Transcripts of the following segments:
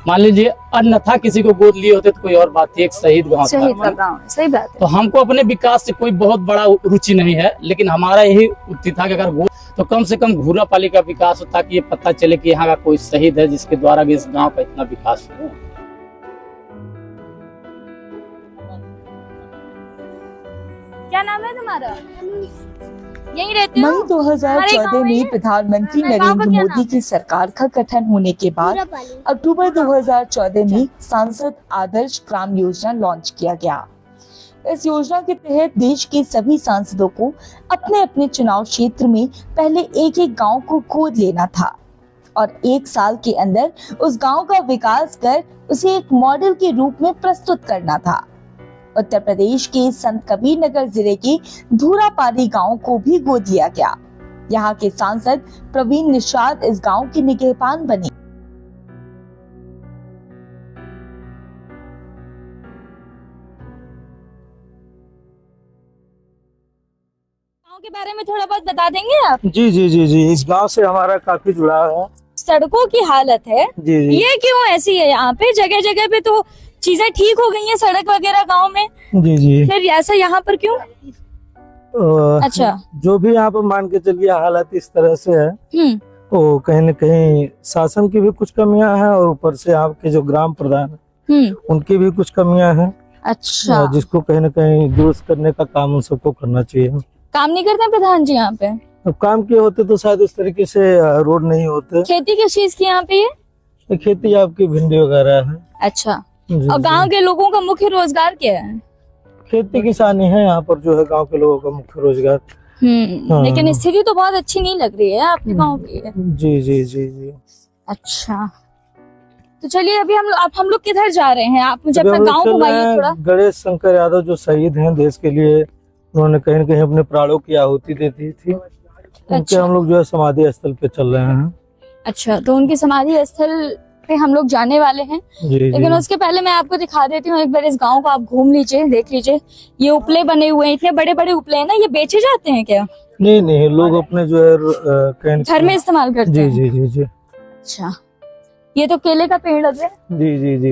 मान लीजिए अन्यथा किसी को गोद लिए होते तो कोई और बात थी, एक शहीद गाँव शहीद का गाँव है, सही बात है। तो हमको अपने विकास से कोई बहुत बड़ा रुचि नहीं है, लेकिन हमारा यही उत्ति था कि अगर गोद तो कम से कम घूरापाली का विकास हो, ताकि ये पता चले कि यहाँ का कोई शहीद है जिसके द्वारा भी इस गाँव का इतना विकास हुआ। क्या नाम है तुम्हारा? यहीं रहते हो? मई 2014 में प्रधानमंत्री नरेंद्र मोदी की सरकार का गठन होने के बाद अक्टूबर 2014 में सांसद आदर्श ग्राम योजना लॉन्च किया गया। इस योजना के तहत देश के सभी सांसदों को अपने अपने चुनाव क्षेत्र में पहले एक एक गांव को गोद लेना था और 1 साल के अंदर उस गांव का विकास कर उसे एक मॉडल के रूप में प्रस्तुत करना था। उत्तर प्रदेश के संत कबीर नगर जिले के धूरापाली गांव को भी गोद लिया गया। यहाँ के सांसद प्रवीण निषाद इस गांव के निगहबान बने। गाँव के बारे में थोड़ा बहुत बता देंगे आप? जी जी जी जी, इस गांव से हमारा काफी जुड़ाव है। सड़कों की हालत है जी जी, ये क्यों ऐसी है? यहाँ पे जगह जगह पे तो चीजें ठीक हो गई हैं, सड़क वगैरह गांव में, जी जी। फिर ऐसा यहाँ पर क्यों? अच्छा, जो भी यहाँ पर मान के चलिए हालत इस तरह से है, तो कहीं न कहीं शासन की भी कुछ कमियां हैं और ऊपर से आपके जो ग्राम प्रधान उनकी भी कुछ कमियां हैं। अच्छा, जिसको कहीं न कहीं दुरुस्त करने का काम उन सबको करना चाहिए। काम नहीं करते प्रधान जी यहाँ पे? अब काम किए होते तो शायद इस तरीके से रोड नहीं होते। खेती किस चीज की यहाँ पे ये? खेती आपकी भिंडी वगैरह है। अच्छा, जी, और गांव के लोगों का मुख्य रोजगार क्या है? खेती किसानी है यहाँ पर, जो है गांव के लोगों का मुख्य रोजगार। हाँ। लेकिन स्थिति तो बहुत अच्छी नहीं लग रही है आपके गांव की। जी जी जी जी। अच्छा, तो चलिए अभी हम लोग किधर जा रहे हैं? आप मुझे अपना गांव घुमाइए थोड़ा। गणेश शंकर यादव जो शहीद हैं देश के लिए, उन्होंने कहीं न कहीं अपने प्राणों की आहुति दे दी थी। उनके अच्छा। हम लोग जो है समाधि स्थल पे चल रहे हैं। अच्छा, तो उनकी समाधि स्थल पे हम लोग जाने वाले हैं। जी, लेकिन जी। उसके पहले मैं आपको दिखा देती हूँ एक बार इस गांव को। आप घूम लीजिए, देख लीजिए, ये उपले बने हुए हैं, इतने बड़े बड़े उपले हैं ना। ये बेचे जाते हैं क्या? नहीं नहीं, लोग अपने जो है घर में इस्तेमाल करते जी हैं? जी जी जी। अच्छा, ये तो केले का पेड़ लग रहा है। जी जी जी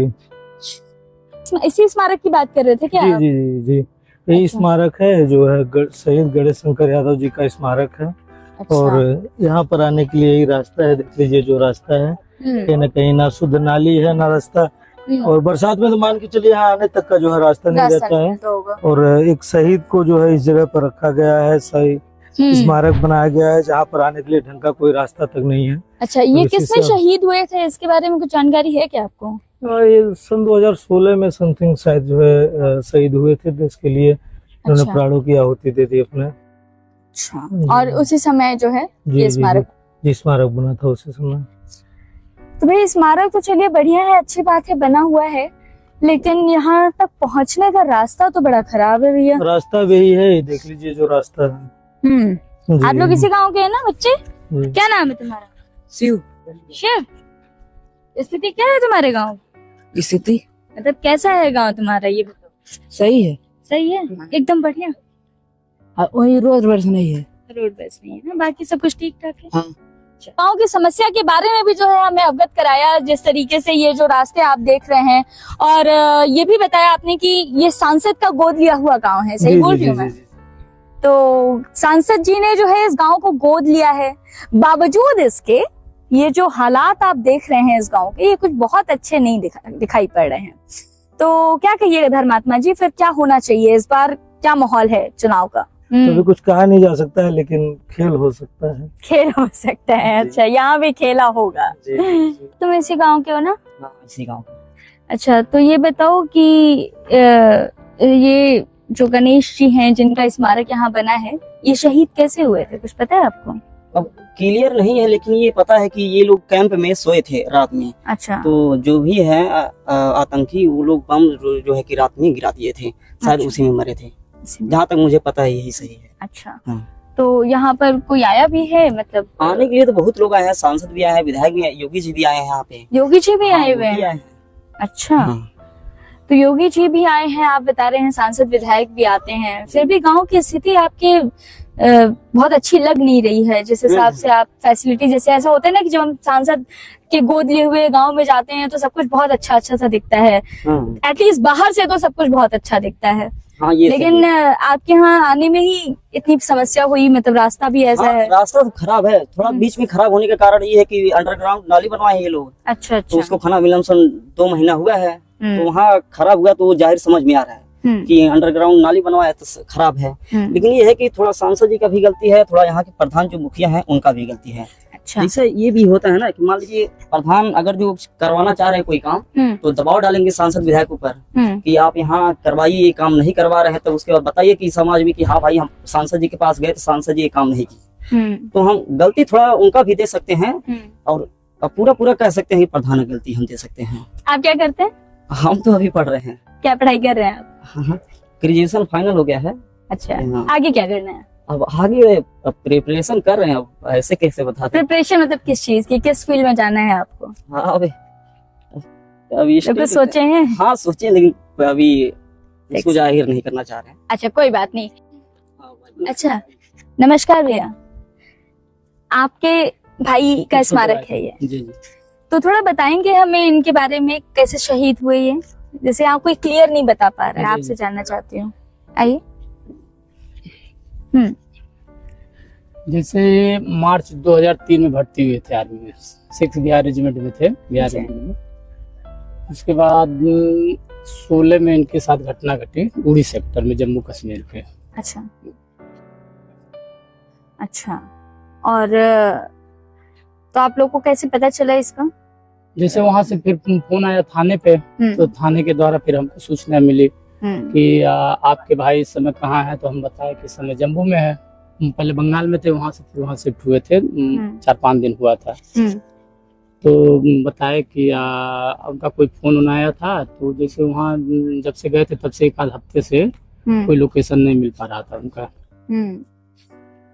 इसी स्मारक की बात कर रहे थे क्या जी आप? जी जी जी। यही अच्छा। स्मारक है जो है शहीद गणेश शंकर यादव जी का स्मारक है। अच्छा। और यहाँ पर आने के लिए यही रास्ता है, देख लीजिए जो रास्ता है, कहीं न कहीं ना शुद्ध नाली है ना रास्ता। और बरसात में तो मान के चलिए यहाँ आने तक का जो है रास्ता नहीं रहता है। तो होगा। और एक शहीद को जो है इस जगह पर रखा गया है, सही स्मारक बनाया गया है जहाँ पर आने के लिए ढंग का कोई रास्ता तक नहीं है। अच्छा, ये तो किसमें शहीद हुए थे? इसके बारे में कुछ जानकारी है क्या आपको? ये सन 2016 में समथिंग शायद जो है शहीद हुए थे देश के लिए। उन्होंने अच्छा। प्राणों की आहुति दे दी अपने। अच्छा, और उसी समय जो है ये स्मारक स्मारक बना था उसी समय। तो भाई स्मारक तो चलिए बढ़िया है, अच्छी बात है, बना हुआ है, लेकिन यहाँ तक पहुँचने का रास्ता तो बड़ा खराब है भैया। रास्ता भी यही है, देख लीजिए जो रास्ता है। आप लोग इसी गांव के हैं ना बच्चे? जी। क्या नाम है तुम्हारा? शिव। शिव, स्थिति क्या है तुम्हारे गांव? स्थिति मतलब कैसा है गांव तुम्हारा, ये बताओ। सही है। सही है, एकदम बढ़िया। वही रोड वर्ष नहीं है। रोड बस नहीं है ना, बाकी सब कुछ ठीक ठाक है। हाँ। गाँव की समस्या के बारे में भी जो है हमें अवगत कराया, जिस तरीके से ये जो रास्ते आप देख रहे हैं, और ये भी बताया आपने कि ये सांसद का गोद लिया हुआ गांव है। सही बोल रही हूँ मैं? तो सांसद जी ने जो है इस गांव को गोद लिया है। बावजूद इसके ये जो हालात आप देख रहे हैं इस गांव के, ये कुछ बहुत अच्छे नहीं दिखाई पड़ रहे हैं। तो क्या कहिएगा धर्मात्मा जी, फिर क्या होना चाहिए इस बार? क्या माहौल है चुनाव का? तो कुछ कहा नहीं जा सकता है, लेकिन खेल हो सकता है। खेल हो सकता है। अच्छा, यहाँ भी खेला होगा। तुम इसी गांव के हो ना? इसी गाँव। अच्छा, तो ये बताओ कि ये जो गणेश जी हैं जिनका स्मारक यहाँ बना है, ये शहीद कैसे हुए थे, कुछ पता है आपको? अब क्लियर नहीं है, लेकिन ये पता है कि ये लोग कैंप में सोए थे रात में। अच्छा। तो जो भी है आतंकी, वो लोग बम जो है कि रात में गिरा दिए थे, शायद अच्छा। उसी में मरे थे, जहाँ तक मुझे पता है यही सही है। अच्छा। हाँ। तो यहाँ पर कोई आया भी है? मतलब आने के लिए तो बहुत लोग आए हैं, सांसद भी आए हैं, विधायक भी आए, योगी जी भी आए हैं यहाँ पे। योगी जी भी आए हुए योगी हैं? आए हैं। अच्छा। हाँ। तो योगी जी भी आए हैं, आप बता रहे हैं सांसद विधायक भी आते हैं, फिर भी गांव की स्थिति आपके बहुत अच्छी लग नहीं रही है। जिस हिसाब से आप फैसिलिटी, जैसे ऐसा होता है ना कि जब हम सांसद के गोद लिए हुए गांव में जाते हैं तो सब कुछ बहुत अच्छा अच्छा सा दिखता है, एटलीस्ट बाहर से तो सब कुछ बहुत अच्छा दिखता है। हाँ, ये लेकिन आपके यहाँ आने में ही इतनी समस्या हुई, मतलब रास्ता भी ऐसा है। रास्ता तो खराब है, थोड़ा बीच में खराब होने का कारण ये है कि अंडरग्राउंड नाली बनवाए हैं ये लोग। अच्छा तो उसको खाना विलम्बन 2 महीना हुआ है, तो वहाँ खराब हुआ तो जाहिर समझ में आ रहा है कि अंडरग्राउंड नाली बनवाया तो खराब है। लेकिन ये है कि थोड़ा सांसद जी का भी गलती है, थोड़ा यहाँ के प्रधान जो मुखिया हैं उनका भी गलती है। अच्छा। जैसे ये भी होता है ना कि मान लीजिए प्रधान अगर जो करवाना चाह रहे हैं कोई काम तो दबाव डालेंगे सांसद विधायकों पर कि आप यहाँ करवाइए, ये काम नहीं करवा रहे हैं, तो उसके बाद बताइए कि समाज में कि हाँ भाई हम सांसद जी के पास गए तो सांसद जी ये काम नहीं की। तो हम गलती थोड़ा उनका भी दे सकते हैं और पूरा कह सकते हैं कि प्रधान की गलती हम दे सकते हैं। आप क्या करते हैं? हम तो अभी पढ़ रहे हैं। क्या पढ़ाई कर रहे हैं आप? ग्रेजुएशन फाइनल हो गया है। अच्छा, हाँ। आगे क्या करना है? अब आगे प्रिपरेशन कर रहे हैं। अब ऐसे कैसे बताते? प्रिपरेशन मतलब किस चीज की, किस फील्ड में जाना है आपको? हाँ, अभी कुछ सोचे हैं? हाँ सोचे, लेकिन अभी इसको जाहिर नहीं करना चाह रहे हैं। अच्छा, कोई बात नहीं। अच्छा, नमस्कार भैया, आपके भाई का स्मारक है ये? जी जी। तो थोड़ा बताएंगे हमें इनके बारे में, कैसे शहीद हुए ये? जैसे आप कोई क्लियर नहीं बता पा रहे हैं, आपसे जानना चाहती हूँ। आइए। जैसे मार्च 2003 में भर्ती हुए थे आर्मी में, 6 बिहार रेजिमेंट में थे, बिहार रेजिमेंट में। उसके बाद 16 में इनके साथ घटना घटी उड़ी सेक्टर में, जम्मू कश्मीर पे। अच्छा अच्छा। और तो आप लोग को कैसे पता चला इसका? जैसे वहां से फिर फोन आया थाने पे, तो थाने के द्वारा फिर हमको सूचना मिली कि आपके भाई इस समय कहाँ है। तो हम बताए कि इस समय जम्मू में है। पहले बंगाल में थे, वहां से फिर वहां शिफ्ट हुए थे, 4-5 दिन हुआ था। तो बताए कि उनका कोई फोन आया था। तो जैसे वहाँ जब से गए थे तब से 1 आध हफ्ते से कोई लोकेशन नहीं मिल पा रहा था उनका।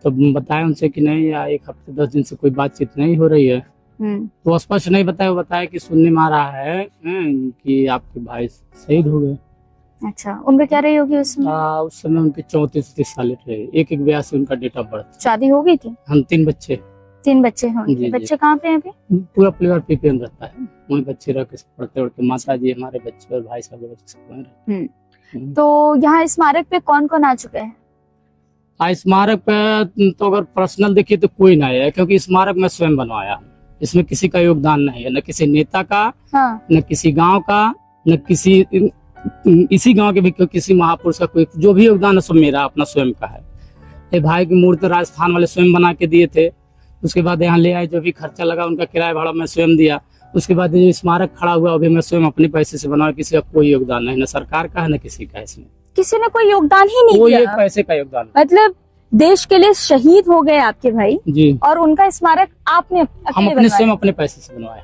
तो बताया उनसे कि नहीं, या 1 हफ्ते 10 दिन से कोई बातचीत नहीं हो रही है। तो स्पष्ट नहीं बताया, बताया कि सुनने में आ रहा है कि आपके भाई शहीद हो गए। अच्छा, उम्र क्या रही होगी उस समय? उस समय उनके 34-30 साल रहे। 1-1 से उनका डेट ऑफ बर्थ। शादी हो गई थी? हम 3 बच्चे। 3 बच्चे होंगे। बच्चे कहाँ पे हैं अभी? पूरा परिवार पीपीएम रहता है, वही बच्चे रह के पढ़ते उड़ते, माता जी हमारे बच्चे और भाई साहब के बच्चे सब वहीं रहते हैं। तो यहाँ स्मारक पे कौन कौन आ चुके हैं? स्मारक पे तो अगर पर्सनल देखिए तो कोई नहीं है, क्योंकि स्मारक मैं स्वयं बनवाया हूँ। इसमें किसी का योगदान नहीं है, न किसी नेता का, न किसी गांव का, न किसी इसी गांव के भी किसी महापुरुष का। कोई जो भी योगदान है सब मेरा अपना स्वयं का है। ये भाई की मूर्ति राजस्थान वाले स्वयं बना के दिए थे। उसके बाद यहाँ ले आए, जो भी खर्चा लगा उनका किराया भाड़ा मैं स्वयं दिया। उसके बाद जो स्मारक खड़ा हुआ अभी मैं स्वयं अपने पैसे से बनाया। किसी का कोई योगदान नहीं, न सरकार का है न किसी का। इसमें किसी ने कोई योगदान ही नहीं कोई दिया? एक पैसे का योगदान। मतलब देश के लिए शहीद हो गए आपके भाई जी, और उनका स्मारक आपने हम अपने स्वयं अपने पैसे से बनवाया।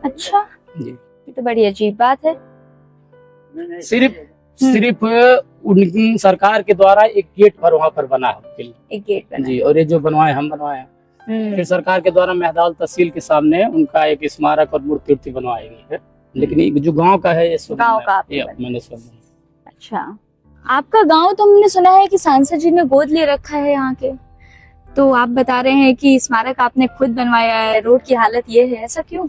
अच्छा जी, ये तो बड़ी अजीब बात है। सिर्फ उनकी सरकार के द्वारा एक गेट पर वहाँ पर बना है, एक गेट बना जी। और ये जो बनवाए हम बनवाए। फिर सरकार के द्वारा मेहदाल तहसील के सामने उनका एक स्मारक और मूर्ति बनवाई गई है। लेकिन ये जो गांव का है, ये गांव का मैंने स्वयं। अच्छा, आपका गांव तो हमने सुना है कि सांसद जी ने गोद ले रखा है यहाँ के, तो आप बता रहे हैं कि स्मारक आपने खुद बनवाया है, रोड की हालत ये है, ऐसा क्यों?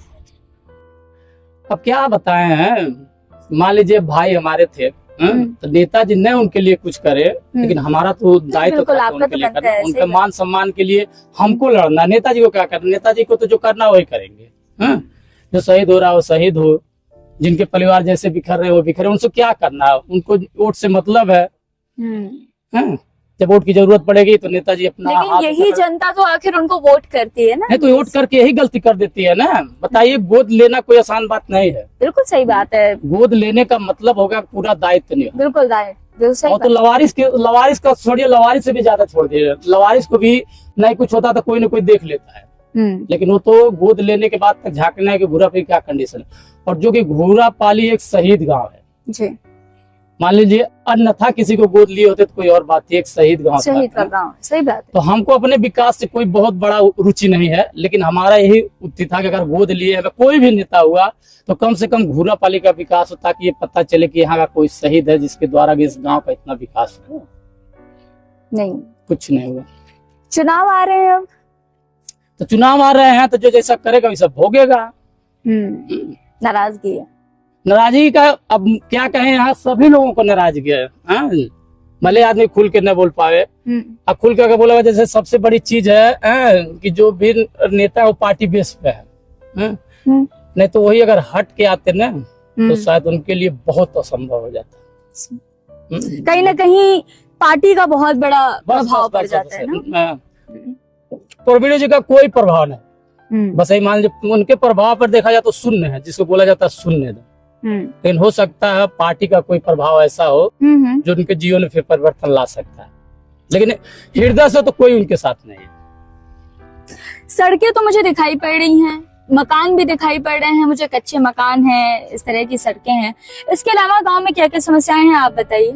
अब क्या बताएं हैं, मान लीजिए भाई हमारे थे, तो नेताजी ने उनके लिए कुछ करे, लेकिन हमारा तो दायित्व था उनके लिए करना, उनके मान सम्मान के लिए हमको लड़ना। नेताजी को क्या करना? नेताजी को तो जो करना वही करेंगे। जो शहीद हो रहा है वो शहीद हो, जिनके परिवार जैसे बिखर रहे वो बिखरे, उनसे क्या करना? उनको वोट से मतलब है। जब वोट की जरूरत पड़ेगी तो नेताजी अपना, लेकिन यही जनता तो आखिर उनको वोट करती है ना। नहीं तो वोट करके यही गलती कर देती है ना। बताइए, गोद लेना कोई आसान बात नहीं है। बिल्कुल सही बात है। गोद लेने का मतलब होगा पूरा दायित्व नहीं। बिल्कुल दायित्व। और तो लवारिस का छोड़िए, लवारिस से भी ज्यादा छोड़ दिए। लवारिस को भी नहीं कुछ होता तो कोई ना कोई देख लेता है, लेकिन वो तो गोद लेने के बाद तक झांकना है कि घूरा पे क्या कंडीशन है। और जो कि घूरा पाली एक शहीद गांव है जी। मान लीजिए अन्यथा किसी को गोद लिए होते तो कोई और बात थी, एक शहीद गांव, शहीद का गांव, सही बात है। तो हमको अपने विकास से कोई बहुत बड़ा रुचि नहीं है, लेकिन हमारा यही उद्देश्य था कि अगर गोद लिए अगर कोई भी नेता हुआ तो कम से कम घूरा पाली का विकास हो, ताकि ये पता चले कि यहाँ का कोई शहीद है जिसके द्वारा इस गाँव का इतना विकास हो। नहीं, कुछ नहीं हुआ। चुनाव आ रहे हैं अब। तो चुनाव आ रहे हैं तो जो जैसा करेगा वैसा भोगेगा। नाराजगी है। नाराजगी का अब क्या कहें, यहाँ सभी लोगों को नाराजगी है। हाँ? भले आदमी खुल के न बोल पावे, अब खुल के अगर बोला, जैसे सबसे बड़ी चीज है कि जो भी नेता है वो पार्टी बेस पे है। नहीं तो वही अगर हट के आते ना तो शायद उनके लिए बहुत असंभव हो जाता। कहीं ना कहीं पार्टी का बहुत बड़ा प्रभाव पड़ जाता है ना। प्रवीण जी का कोई प्रभाव नहीं, बस यही मान लीजिए उनके प्रभाव पर देखा जाए तो शून्य है, जिसको बोला जाता है शून्य। लेकिन हो सकता है पार्टी का कोई प्रभाव ऐसा हो जो उनके जीवन में फिर परिवर्तन ला सकता है, लेकिन हृदय से तो कोई उनके साथ नहीं है। सड़कें तो मुझे दिखाई पड़ रही हैं, मकान भी दिखाई पड़ रहे हैं मुझे, कच्चे मकान हैं, इस तरह की सड़कें हैं। इसके अलावा गांव में क्या क्या समस्याएं हैं आप बताइए।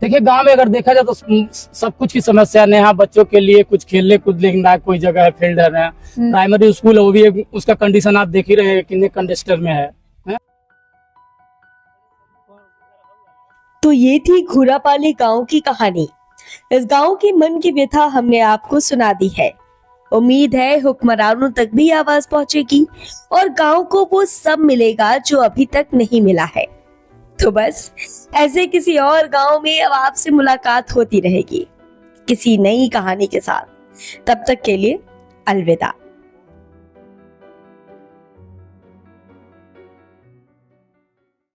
देखिए गांव में अगर देखा जाए तो सब कुछ की समस्या नहीं है। बच्चों के लिए कुछ खेलने कूदने की कोई जगह है, फील्ड है, प्राइमरी स्कूल है, वो भी उसका कंडीशन आप देख ही रहे हैं कितने कंजेस्टेड में है। तो ये थी घुरापाली गांव की कहानी। इस गांव की मन की व्यथा हमने आपको सुना दी है। उम्मीद है हुक्मरानों तक भी आवाज पहुंचेगी और गांव को वो सब मिलेगा जो अभी तक नहीं मिला है। तो बस ऐसे किसी और गांव में अब आपसे मुलाकात होती रहेगी किसी नई कहानी के साथ। तब तक के लिए अलविदा।